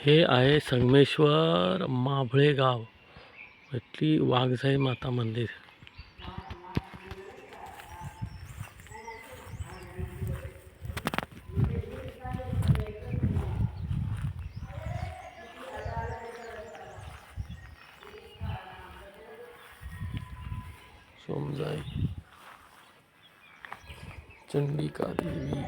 हे आहे संगमेश्वर माभळे गाव इथली वाघजाई माता मंदिर. सोमजाई चंडिका देवी.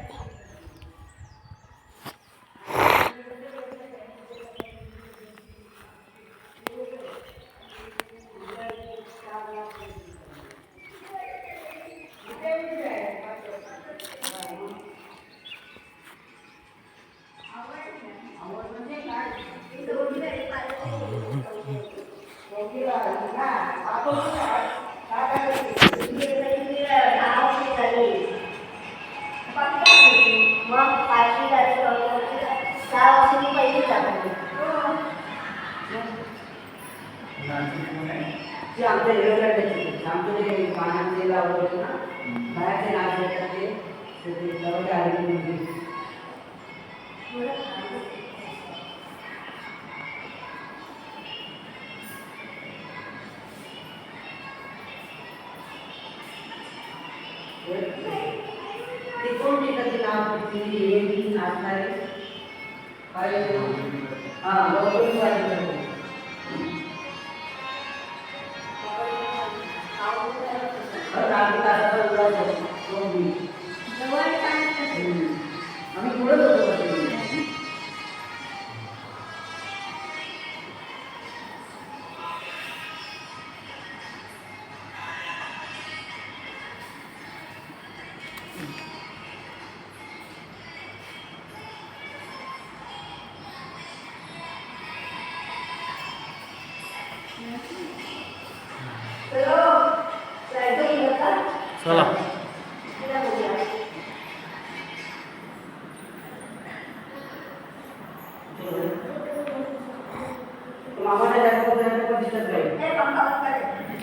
आमच्या एवढ्या आमचे पाण्याचे लावले ना बाहेरचे नागरिक ते जवळ आले. ते कोणते कधी नाव हे नाचणारे हां लोक आम्ही पुढे होतो. चला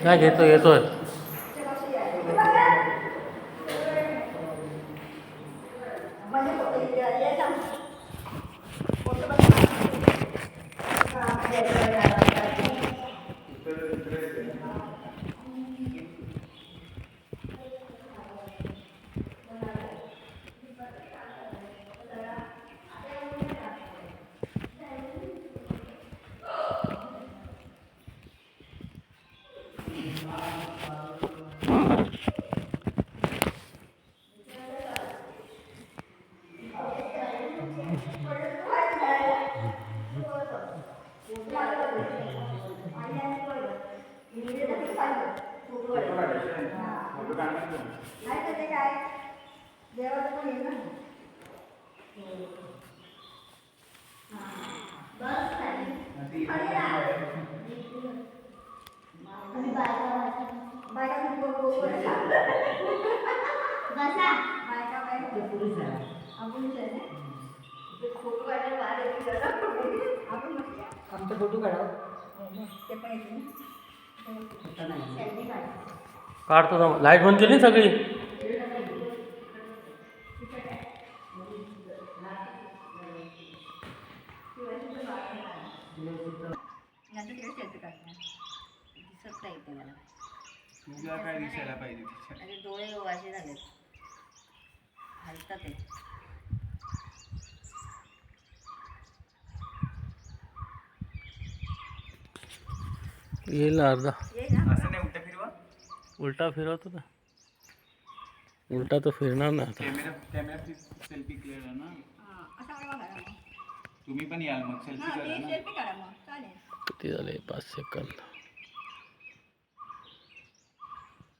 काय येतोय. आमचा फोटो काढा काढतो ना. लाईट बंद केली सगळी. तुला काय दिसायला पाहिजे डोळे असे झाले हलतात ते. येईल अर्धा. असं नाही उलटा फिरवा. उलटा फिरवतो ना. उलटा तो फिरणार ना आता. कॅमेरा सेल्फी क्लिअर आहे ना. तुम्ही पण याल मग सेल्फी करा ना. किती झाले 5 सेकंद.